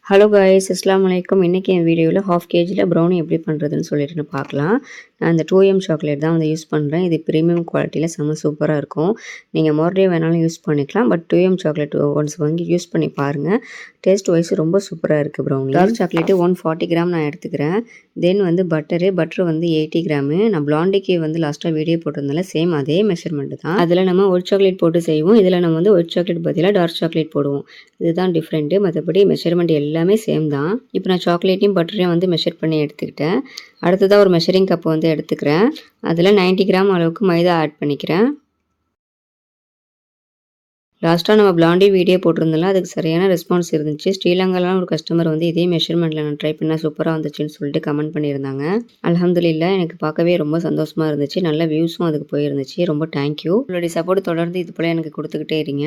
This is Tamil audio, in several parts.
ஹலோ காய்ஸ், அஸ்ஸலாமு அலைக்கும். இன்றைக்கி என் வீடியோவில் ஹாஃப் கேஜியில் ப்ரௌனி எப்படி பண்ணுறதுன்னு சொல்லிட்டு பார்க்கலாம். நான் இந்த 2M சாக்லேட் தான் வந்து யூஸ் பண்ணுறேன். இது ப்ரீமியம் குவாலிட்டியில் செம்ம சூப்பராக இருக்கும். நீங்கள் மோர்டே வேணாலும் யூஸ் பண்ணிக்கலாம். பட் 2M சாக்லேட் ஒன்ஸ் வாங்கி யூஸ் பண்ணி பாருங்கள். டேஸ்ட் வைஸ் ரொம்ப சூப்பராக இருக்குது ப்ரௌனி. டார்க் சாக்லேட்டு 140 கிராம் நான் எடுத்துக்கிறேன். தென் வந்து பட்டர் வந்து 80 கிராமு. நான் பிளாண்டிக்கு வந்து லாஸ்ட்டாக வீடியோ போட்டிருந்தால சேம் அதே மெஷர்மெண்ட் தான். அதில் நம்ம ஒயிட் சாக்லேட் போட்டு செய்வோம். இதில் நம்ம வந்து ஒயிட் சாக்லேட் பதிலாக டார்க் சாக்லேட் போடுவோம். இதுதான் டிஃப்ரெண்ட்டு. மற்றபடி மெஷர்மெண்ட் எல்லாமே சேம் தான். இப்போ நான் சாக்லேட்டையும் பட்டரையும் வந்து மெஷர் பண்ணி எடுத்துக்கிட்டேன். அடுத்ததாக ஒரு மெஷரிங் கப் வந்து எடுத்துக்கிறேன். அதில் 90 கிராம் அளவுக்கு மைதா ஆட் பண்ணிக்கிறேன். லாஸ்ட்டாக நம்ம பிளாண்டி வீடியோ போட்டிருந்தோம்ல, அதுக்கு சரியான ரெஸ்பான்ஸ் இருந்துச்சு. ஸ்ரீலங்காலாம் ஒரு கஸ்டமர் வந்து இதே மெஷர்மெண்ட்டில் நான் ட்ரை பண்ணால் சூப்பராக வந்துச்சுன்னு சொல்லிட்டு கமெண்ட் பண்ணியிருந்தாங்க. அல்ஹம்துலில்லாஹ், எனக்கு பார்க்கவே ரொம்ப சந்தோஷமாக இருந்துச்சு. நல்ல வியூஸும் அதுக்கு போயிருந்துச்சு. ரொம்ப தேங்க்யூ. உங்களுடைய சப்போர்ட் தொடர்ந்து இது போல் எனக்கு கொடுத்துக்கிட்டே இருங்க.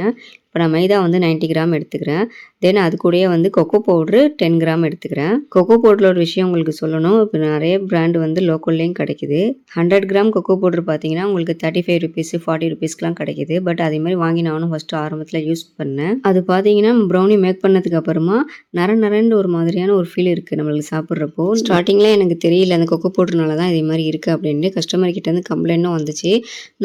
இப்போ நான் மைதா வந்து 90 கிராம் எடுத்துக்கிறேன். தென் அது கூடயே வந்து கொக்கோ பவுட்ரு 10 கிராம் எடுத்துக்கிறேன். கொக்கோ பவுடரில் ஒரு விஷயம் உங்களுக்கு சொல்லணும். இப்போ நிறைய பிராண்டு வந்து லோக்கல்லையும் கிடைக்குது. 100 கிராம் கொக்கோ பவுட்ரு பார்த்தீங்கன்னா உங்களுக்கு 35 ருபீஸ் 40 ருபீஸ்க்குலாம் கிடைக்குது. பட் அதே மாதிரி வாங்கி நானும் ஃபஸ்ட்டு ஆரம்பத்தில் யூஸ் பண்ணேன். அது பார்த்தீங்கன்னா ப்ரௌனி மேக் பண்ணதுக்கு அப்புறமா நரன்னு ஒரு மாதிரியான ஒரு ஃபீல் இருக்குது நம்மளுக்கு சாப்பிட்றப்போ. ஸ்டார்டிங்கில் எனக்கு தெரியல அந்த கொக்கோ பவுட்ருனால தான் இதே மாதிரி இருக்குது அப்படின்ட்டு. கஸ்டமர் கிட்டேருந்து கம்ப்ளைண்ட்டும் வந்துச்சு.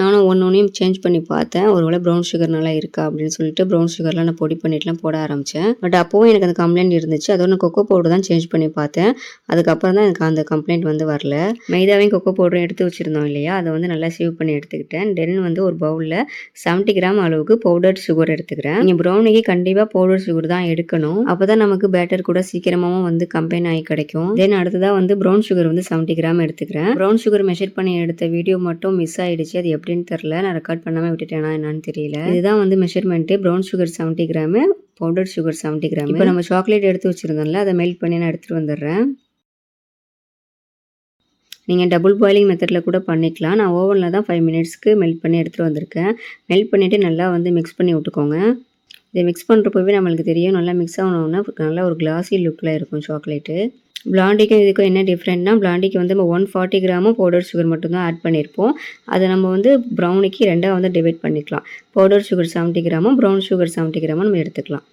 நானும் ஒன்றையும் சேஞ்ச் பண்ணி பார்த்தேன். ஒருவேளை ப்ரௌன் சுகர்னால இருக்கா அப்படின்னு சொல்லிட்டு ப்ரௌன் சுகர்லாம் நான் பொடி பண்ணிட்டுலாம் போட ஆரம்பித்தேன். பட் அப்போவும் எனக்கு அந்த கம்ப்ளைண்ட் இருந்துச்சு. அதோட நான் கொக்கோ பவுடர் தான் சேஞ்ச் பண்ணி பார்த்தேன். அதுக்கப்புறம் தான் எனக்கு அந்த கம்ப்ளைண்ட் வந்து வரல. மைதாவையும் கொக்கோ பவுடரும் எடுத்து வச்சுருந்தோம் இல்லையா, அதை வந்து நல்லா சேவ் பண்ணி எடுத்துக்கிட்டேன். தென் வந்து ஒரு பவுலில் 70 கிராம் அளவுக்கு பவுடர் சுகர் எடுத்துக்கிறேன். நீங்கள் ப்ரௌனிக்கு கண்டிப்பாக பவுடர் சுகர் தான் எடுக்கணும். அப்போ தான் நமக்கு பேட்டர் கூட சீக்கிரமாகவும் வந்து கம்பைன் ஆகி கிடைக்கும். தென் அடுத்ததாக வந்து ப்ரௌன் சுகர் வந்து 70 கிராம் எடுத்துக்கிறேன். ப்ரௌன் சுகர் மெஷர் பண்ணி எடுத்த வீடியோ மட்டும் மிஸ் ஆயிடுச்சு. அது எப்படின்னு தெரியல. நான் ரெக்கார்ட் பண்ணாமல் விட்டுட்டேனா என்னன்னு தெரியல. இதுதான் வந்து measurement. Brown sugar 70 gram, powder sugar 70 gram. இப்போ நம்ம சாக்லேட் எடுத்து வச்சுருந்தோம்ல, அதை மெல்ட் பண்ணி நான் எடுத்துகிட்டு வந்துடுறேன். நீங்கள் டபுள் பாயிலிங் மெத்தடில் கூட பண்ணிக்கலாம். நான் ஓவனில் தான் 5 மினிட்ஸ்க்கு மெல்ட் பண்ணி எடுத்துகிட்டு வந்திருக்கேன். மெல்ட் பண்ணிவிட்டு நல்லா வந்து மிக்ஸ் பண்ணி விட்டுக்கோங்க. இதை மிக்ஸ் பண்ணுறப்பவே நம்மளுக்கு தெரியும், நல்லா மிக்ஸ் ஆகணுன்னா நல்லா ஒரு கிளாஸி லுக்கில் இருக்கும் சாக்லேட்டு. பிளாண்டிக்கும் இதுக்கும் என்ன டிஃப்ரெண்ட்னா, பிளாண்டிக்கு வந்து நம்ம 140 கிராமும் பவுடர் சுகர் மட்டும்தான் ஆட் பண்ணியிருப்போம். அதை நம்ம வந்து ப்ரௌனிக்கு 2 வந்து டிவைட் பண்ணிக்கலாம். பவுடர் சுகர் 70 கிராமும் ப்ரௌன் சுகர் 70 கிராமும் நம்ம எடுத்துக்கலாம்.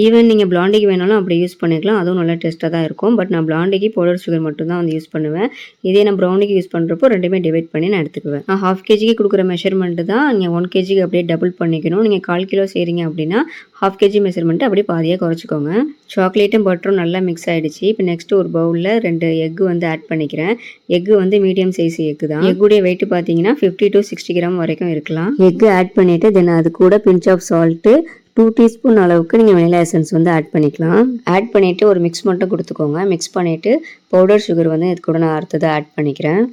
ஈவன் நீங்கள் பிளாண்டிக்கு வேணாலும் அப்படி யூஸ் பண்ணிக்கலாம். அதுவும் நல்லா டேஸ்ட்டாக தான் இருக்கும். பட் நான் பிளாண்டிக்கு பவுடர் சுகர் மட்டும் தான் வந்து யூஸ் பண்ணுவேன். இதே நான் ப்ரௌனிக்கு யூஸ் பண்ணுறப்போ ரெண்டுமே டிவைட் பண்ணி நான் எடுத்துக்குவேன். நான் ஹாஃப் கேஜிக்கு கொடுக்குற மெஷர்மெண்ட்டு தான் நீங்கள் 1 கேஜிக்கு அப்படியே டபுள் பண்ணிக்கணும். நீங்கள் 1/4 கிலோ செய்கிறீங்க அப்படின்னா ஹாஃப் கேஜி மெஷர்மெண்ட்டு அப்படியே பாதியாக குறைச்சிக்கோங்க. சாக்லேட்டும் பட்டரும் நல்லா மிக்ஸ் ஆகிடுச்சு. இப்போ நெக்ஸ்ட்டு ஒரு பவுலில் 2 எக்கு வந்து ஆட் பண்ணிக்கிறேன். எக்கு வந்து மீடியம் சைஸ் எக்கு தான். எக்குடைய வெயிட் பார்த்தீங்கன்னா 50 to 60 கிராம் வரைக்கும் இருக்கலாம். எக்கு ஆட் பண்ணிவிட்டு தென் அது கூட பிஞ்ச் ஆஃப் சால்ட்டு 2 டீஸ்பூன் அளவுக்கு நீங்கள் வெனிலா எசன்ஸ் வந்து ஆட் பண்ணிக்கலாம். ஆட் பண்ணிவிட்டு ஒரு மிக்ஸ் மட்டும் கொடுத்துக்கோங்க. மிக்ஸ் பண்ணிவிட்டு பவுடர் சுகர் வந்து இது கூட நான் அடுத்ததாக ஆட் பண்ணிக்கிறேன்.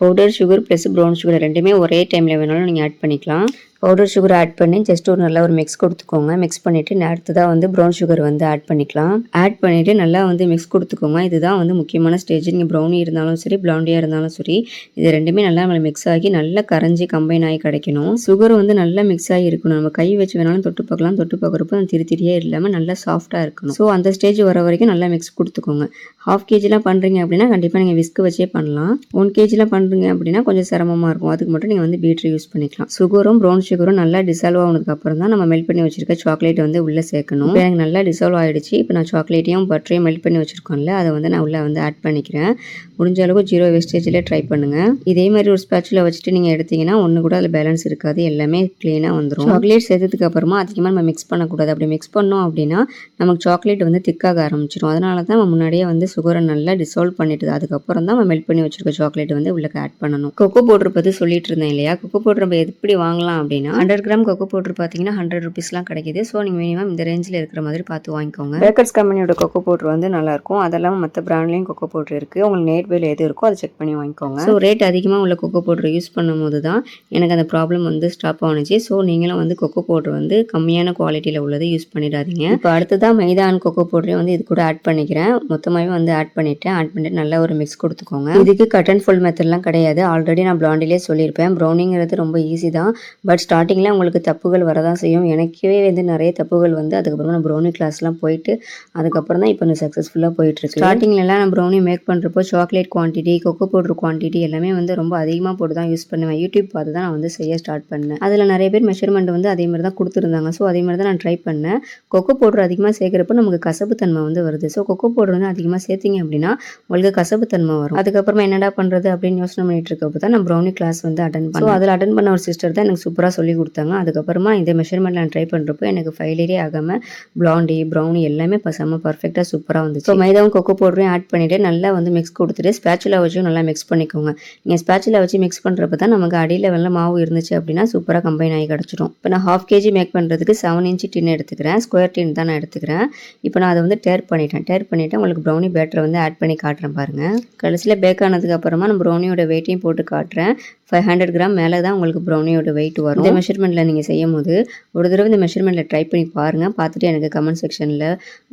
Powder sugar plus brown sugar ரெண்டுமே ஒரே டைமில் வேணாலும் நீங்கள் ஆட் பண்ணிக்கலாம். பவுடர் சுகர் ஆட் பண்ணி ஜஸ்ட் ஒரு நல்ல ஒரு மிக்ஸ் கொடுத்துக்கோங்க. மிக்ஸ் பண்ணிவிட்டு அடுத்ததாக வந்து ப்ரௌன் சுகர் வந்து ஆட் பண்ணிக்கலாம். ஆட் பண்ணிவிட்டு நல்லா வந்து மிக்ஸ் கொடுத்துக்கோங்க. இதுதான் வந்து முக்கியமான ஸ்டேஜ். நீங்கள் ப்ரௌனி இருந்தாலும் சரி, பிளாண்டியாக இருந்தாலும் சரி, இது ரெண்டுமே நல்லா நம்ம மிக்ஸ் ஆகி நல்லா கரைஞ்சி கம்பைன் ஆகி கிடைக்கணும். சுகர் வந்து நல்லா மிக்ஸ் ஆகி இருக்கணும். நம்ம கை வச்சு வேணாலும் தொட்டு பார்க்கலாம். தொட்டு பார்க்குறப்போ திரியே இல்லாமல் நல்லா சாஃப்டாக இருக்கணும். ஸோ அந்த ஸ்டேஜ் வர வரைக்கும் நல்லா மிக்ஸ் கொடுத்துக்கோங்க. ஹாஃப் கேஜிலாம் பண்ணுறீங்க அப்படின்னா கண்டிப்பாக நீங்கள் விஸ்க் வச்சே பண்ணலாம். 1 கேஜிலாம் பண்ணுறீங்க அப்படின்னா கொஞ்சம் சிரமமாக இருக்கும். அதுக்கு மட்டும் நீங்கள் வந்து பீட்ரு யூஸ் பண்ணிக்கலாம். சுகரும் ப்ரௌன் சுகரும் நல்லா டிசால்வ் ஆனதுக்கு அப்புறம் தான் நம்ம மெல்ட் பண்ணி வச்சிருக்க சாக்லேட் வந்து உள்ளே சேர்க்கணும். இப்போ எனக்கு நல்லா டிசால்வ் ஆகிடுச்சு. இப்போ நான் சாக்லேட்டையும் பட்டரையும் மெல்ட் பண்ணி வச்சிருக்கோம்ல, அதை வந்து நான் உள்ளே வந்து ஆட் பண்ணிக்கிறேன். முடிஞ்ச அளவுக்கு 0 வேஸ்டேஜில் ட்ரை பண்ணுங்கள். இதே மாதிரி ஒரு ஸ்பேட்சில் வச்சுட்டு நீங்கள் எடுத்தீங்கன்னா ஒன்று கூட அதில் பேலன்ஸ் இருக்காது. எல்லாமே க்ளீனாக வந்துடும். சாக்லேட் சேர்த்ததுக்கு அப்புறமா அதிகமாக நம்ம மிக்ஸ் பண்ணக்கூடாது. அப்படி மிக்ஸ் பண்ணோம் அப்படின்னா நமக்கு சாக்லேட் வந்து திக்காக ஆரம்பிச்சிடும். அதனால தான் நம்ம முன்னாடியே வந்து சுகரை நல்லா டிசால்வ் பண்ணிட்டு அதுக்கப்புறம் தான் நம்ம மெல்ட் பண்ணி வச்சிருக்க சாக்லேட் வந்து உள்ளே ஆட் பண்ணணும். கொக்கோ பவுடர் பற்றி சொல்லிட்டு இருந்தேன் இல்லையா, கொக்கோ பவுடர் நம்ம எப்படி வாங்கலாம் அப்படின்னா 100 கிராம் கொக்கோ பவுடர் பார்த்தீங்கன்னா 100 ருபீஸ்லாம் கிடைக்குது. ஸோ நீங்கள் மினிமம் இந்த ரேஞ்சில் இருக்கிற மாதிரி பார்த்து வாங்கிக்கோங்க. பேக்கர்ஸ் கம்பெனியோட கொக்கோ பவுடர் வந்து நல்லாயிருக்கும். அதெல்லாம் மற்ற பிராண்ட்லேயும் கொக்கோ பவுடர் இருக்குது. உங்களுக்கு நேர்வேல எது இருக்கோ அதை செக் பண்ணி வாங்கிக்கோங்க. ஸோ ரேட் அதிகமாக உள்ள கொக்கோ பவுடர் யூஸ் பண்ணும்போது தான் எனக்கு அந்த ப்ராப்ளம் வந்து ஸ்டாப் ஆனிச்சு. ஸோ நீங்களும் வந்து கொக்கோ பவுடர் வந்து கம்மியான குவாலிட்டியில் உள்ளதை யூஸ் பண்ணிடாதீங்க. இப்போ அடுத்ததான் மைதா அண்ட் கொக்கோ பவுடரையும் வந்து இது கூட ஆட் பண்ணிக்கிறேன். மொத்தமாகவே வந்து ஆட் பண்ணிட்டு நல்லா ஒரு மிக்ஸ் கொடுத்துக்கோங்க. இதுக்கு கட் அண்ட் ஃபுல் மெத்தட்லாம் கிடையாது. ஆல்ரெடி நான் பிளாண்டிலே சொல்லியிருப்பேன். ப்ரௌனிங்கிறது ரொம்ப ஈஸி தான். பட் ஸ்டார்டிங்கில் உங்களுக்கு தப்புகள் வரதான் செய்யும். எனக்கே வந்து நிறைய தப்புகள் வந்து அதுக்கப்புறமா நான் ப்ரௌனி கிளாஸ்லாம் போயிட்டு அதுக்கப்புறம் தான் இப்போ நான் சக்ஸஸ்ஃபுல்லாக போயிட்டுருக்கு. ஸ்டார்டிங்லலாம் நான் ப்ரௌனி மேக் பண்ணுறப்போ chocolate quantity, cocoa powder quantity எல்லாமே வந்து ரொம்ப அதிகமாக போட்டு தான் யூஸ் பண்ணுவேன். யூடியூப் பார்த்து தான் நான் வந்து செய்ய ஸ்டார்ட் பண்ணேன். அதில் நிறைய பேர் மெஷர்மெண்ட் வந்து அதே மாதிரி தான் கொடுத்துருந்தாங்க. ஸோ அதே மாதிரி தான் நான் ட்ரை பண்ணேன். கொக்கோ பவுடர் அதிகமாக சேர்க்குறப்போ நமக்கு கசப்பு தன்மை வந்து வருது. ஸோ கொக்கோ பவுடர் வந்து அதிகமாக சேர்த்திங்க அப்படின்னா உங்களுக்கு கசப்பு தன்மை வரும். அதுக்கப்புறமா என்னடா பண்ணுறது அப்படின்னு யோசனை பண்ணிட்டு இருக்கப்போ தான் நான் ப்ரௌனி கிளாஸ் வந்து அட்டன் பண்ணேன். ஸோ அதில் அட்டன் பண்ண ஒரு சிஸ்டர் தான் எனக்கு சூப்பராக சொல்லி கொடுத்தாங்க. அதுக்கப்புறமா இந்த மெஷர்மெண்ட் நான் ட்ரை பண்ணுறப்போ எனக்கு ஃபெயிலியரே ஆகாமல் பிளாண்டி ப்ரௌனி எல்லாமே செம்ம பர்ஃபெக்டாக சூப்பராக வந்துச்சு. ஸோ மைதாவும் கொக்கோ பவுடரையும் ஆட் பண்ணிவிட்டு நல்லா வந்து மிக்ஸ் கொடுத்துட்டு ஸ்பேச்சுலா வச்சும் நல்லா மிக்ஸ் பண்ணிக்கோங்க. நீங்கள் ஸ்பேச்சுலா வச்சு மிக்ஸ் பண்ணுறப்ப தான் நமக்கு அடியில் வெள்ள மாவு இருந்துச்சு அப்படின்னா சூப்பராக கம்பைன் ஆகி கிடச்சிடும். இப்போ நான் 1/2 kg மேக் பண்ணுறதுக்கு 7 inch டின் எடுத்துக்கிறேன். ஸ்கொயர் டின் தான் நான் எடுத்துக்கிறேன். இப்போ நான் அதை வந்து டேர் பண்ணிவிட்டு உங்களுக்கு ப்ரௌனி பேட்டரை வந்து ஆட் பண்ணி காட்டுறேன் பாருங்கள். கடைசியில் பேக் ஆனதுக்கு அப்புறமா நான் ப்ரௌனியோட வெயிட்டையும் போட்டு காட்டுறேன். 500 கிராம் மேலே தான் உங்களுக்கு ப்ரௌனியோட வெயிட் வரும். இந்த மெஷர்மெண்ட்டில் நீங்கள் செய்யும் போது ஒரு தடவை இந்த மெஷர்மெண்ட்டில் ட்ரை பண்ணி பாருங்கள். பார்த்துட்டு எனக்கு கமெண்ட் செக்ஷனில்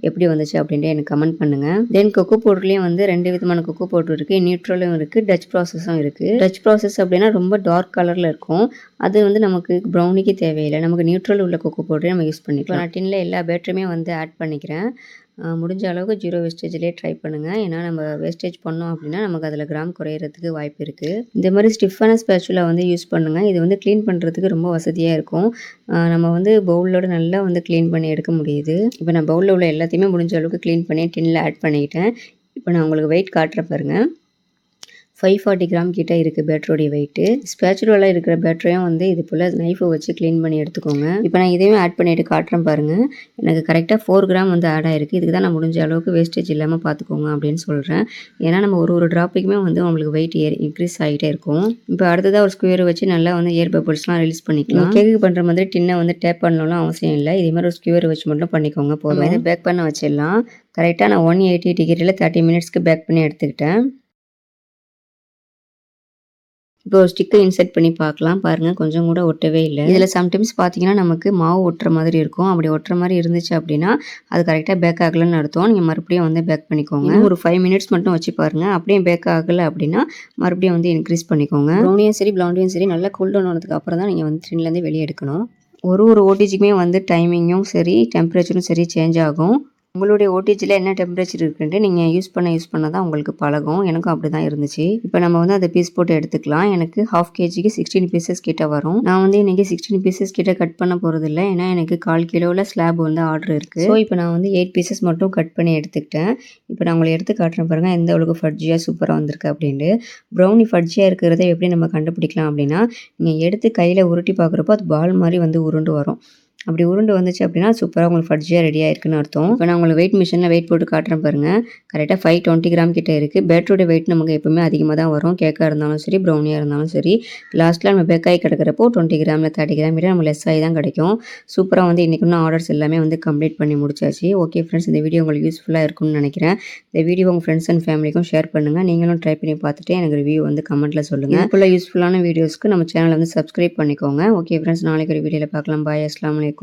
எப்படி வந்துச்சு அப்படின்ட்டு எனக்கு கமெண்ட் பண்ணுங்கள். தென் கொக்கோ பவுடர்லேயும் வந்து 2 விதமான கொக்கோ பவுடர் இருக்குது. நியூட்ரலும் இருக்குது, டச் ப்ராசஸும் இருக்குது. டச் ப்ராசஸ் அப்படின்னா ரொம்ப டார்க் கலரில் இருக்கும். அது வந்து நமக்கு ப்ரௌனிக்கு தேவையில்லை. நமக்கு நியூட்ரல் உள்ள கொக்கோ பவுடரே நம்ம யூஸ் பண்ணிக்கலாம். நான் டின்னில் எல்லா பேட்டருமே வந்து ஆட் பண்ணிக்கிறேன். முடிஞ்ச அளவுக்கு 0 வேஸ்டேஜ்லேயே ட்ரை பண்ணுங்கள். ஏன்னா நம்ம வேஸ்டேஜ் பண்ணோம் அப்படின்னா நமக்கு அதில் கிராம் குறையிறதுக்கு வாய்ப்பு இருக்குது. இந்த மாதிரி ஸ்டிஃபான ஸ்பேச்சுலா வந்து யூஸ் பண்ணுங்கள். இது வந்து க்ளீன் பண்ணுறதுக்கு ரொம்ப வசதியாக இருக்கும். நம்ம வந்து பவுலோட நல்லா வந்து க்ளீன் பண்ணி எடுக்க முடியுது. இப்போ நான் பவுலில் உள்ள எல்லாத்தையுமே முடிஞ்ச அளவுக்கு க்ளீன் பண்ணி டின்னில் ஆட் பண்ணிக்கிட்டேன். இப்போ நான் உங்களுக்கு வெயிட் காட்டுற பாருங்கள். 540 கிராம் கிட்ட இருக்குது பேட்டரோடைய வெயிட்டு. ஸ்பேச்சுலாவில் இருக்கிற பேட்டரையும் வந்து இது போல் நைஃபை வச்சு க்ளீன் பண்ணி எடுத்துக்கோங்க. இப்போ நான் இதையும் ஆட் பண்ணிவிட்டு காட்டுறேன் பாருங்கள். எனக்கு கரெக்டாக 4 கிராம் வந்து ஆட் ஆகிருக்கு. இதுக்கு தான் நான் முடிஞ்ச அளவுக்கு வேஸ்டேஜ் இல்லாமல் பார்த்துக்கோங்க அப்படின்னு சொல்கிறேன். ஏன்னா நம்ம ஒரு ட்ராப்பிக்குமே வந்து உங்களுக்கு வெயிட் இன்க்ரீஸ் ஆகிட்டே இருக்கும். இப்போ அடுத்ததாக ஒரு ஸ்கொயர் வச்சு நல்லா வந்து ஏர் பபிள்ஸ்லாம் ரிலீஸ் பண்ணிக்கலாம். கேக்கு பண்ணுற மாதிரி டின்னை வந்து டேப் பண்ணலாம் அவசியம் இல்லை. இதே மாதிரி ஒரு ஸ்கொயர் வச்சு மட்டும் பண்ணிக்கோங்க போதும். இதை பேக் பண்ண வச்சிடலாம். கரெக்டாக நான் 180 டிகிரியில் 30 மினிட்ஸ்க்கு பேக் பண்ணி எடுத்துக்கிட்டேன். இப்போ ஒரு ஸ்டிக்கை இன்சர்ட் பண்ணி பார்க்கலாம். பாருங்கள், கொஞ்சம் கூட ஒட்டவே இல்லை. இதில் சம்டைம்ஸ் பார்த்தீங்கன்னா நமக்கு மாவு ஒட்டுற மாதிரி இருக்கும். அப்படி ஒட்டுற மாதிரி இருந்துச்சு அப்படின்னா அது கரெக்டாக பேக் ஆகலைன்னு அர்த்தம். நீங்கள் மறுபடியும் வந்து பேக் பண்ணிக்கோங்க. ஒரு 5 மினிட்ஸ் மட்டும் வச்சு பாருங்கள். அப்படியே பேக் ஆகலை அப்படின்னா மறுபடியும் வந்து இன்க்ரீஸ் பண்ணிக்கோங்க. ப்ரௌனியும் சரி பிளாண்டியும் சரி நல்லா கூல் டவுன் ஆனதுக்கு அப்புறம் தான் நீங்கள் வந்து டின்லேருந்து வெளியே எடுக்கணும். ஒரு ஓடிஜிக்குமே வந்து டைமிங்கும் சரி டெம்பரேச்சரும் சரி சேஞ்ச் ஆகும். உங்களுடைய ஓடிஜியில் என்ன டெம்பரேச்சர் இருக்குன்ட்டு நீங்கள் யூஸ் பண்ண தான் உங்களுக்கு பழகும். எனக்கும் அப்படி தான் இருந்துச்சு. இப்போ நம்ம வந்து அதை பீஸ் போட்டு எடுத்துக்கலாம். எனக்கு 1/2 kgக்கு 16 பீசஸ் கிட்ட வரும். நான் வந்து இன்றைக்கி 16 பீசஸ் கிட்ட கட் பண்ண போகிறது இல்லை. ஏன்னா எனக்கு 1/4 கிலோவில் ஸ்லாப் வந்து ஆர்டர் இருக்குது. ஸோ இப்போ நான் வந்து 8 பீசஸ் மட்டும் கட் பண்ணி எடுத்துக்கிட்டேன். இப்போ நான் உங்களை எடுத்து காட்டுறேன் பாருங்கள் எந்த அளவுக்கு ஃபட்ஜியாக சூப்பராக வந்திருக்கு அப்படின்ட்டு. ப்ரௌனி ஃபட்ஜியாக இருக்கிறத எப்படி நம்ம கண்டுபிடிக்கலாம் அப்படின்னா நீங்கள் எடுத்து கையில் உருட்டி பார்க்குறப்போ அது பால் மாதிரி வந்து உருண்டு வரும். அப்படி உருண்டு வந்துச்சு அப்படின்னா சூப்பராக உங்களுக்கு ஃபட்ஜியாக ரெடியாக இருக்குன்னு அர்த்தம். இப்போ நான் உங்களுக்கு வெயிட் மிஷினில் வெயிட் போட்டு காட்டுறேன் பாருங்கள். கரெக்டாக 520 கிராம் கிட்ட இருக்குது. பேட்டரோட வெயிட் நமக்கு எப்பவுமே அதிகமாக தான் வரும். கேக்காக இருந்தாலும் சரி ப்ரௌனியாக இருந்தாலும் சரி. லாஸ்ட்டில் நம்ம பேக்காகி கிடக்கிறப்போ 20 கிராமில் 30 கிராம் கிட்ட நம்ம லெஸ் ஆகி தான் கிடைக்கும். சூப்பராக வந்து இன்றைக்கி இன்னும் ஆர்டர்ஸ் எல்லாமே வந்து கம்ப்ளீட் பண்ணி முடிச்சாச்சு. ஓகே ஃப்ரெண்ட்ஸ், இந்த வீடியோ உங்களுக்கு யூஸ்ஃபுல்லாக இருக்கும்னு நினைக்கிறேன். இந்த வீடியோ உங்கள் ஃப்ரெண்ட்ஸ் அண்ட் ஃபேமிலிக்கும் ஷேர் பண்ணுங்கள். நீங்களும் ட்ரை பண்ணி பார்த்துட்டு எனக்கு ரிவ்யூ வந்து கமெண்ட்டில் சொல்லுங்கள். இதுக்குள்ள யூஸ்ஃபுல்லான வீடியோஸ்க்கு நம்ம சேனலை வந்து சப்ஸ்கிரைப் பண்ணிக்கோங்க. ஓகே ஃப்ரெண்ட்ஸ், நாளைக்கு ஒரு வீடியோவில் பார்க்கலாம். பாய், அஸ்ஸலாமு அலைக்கும்.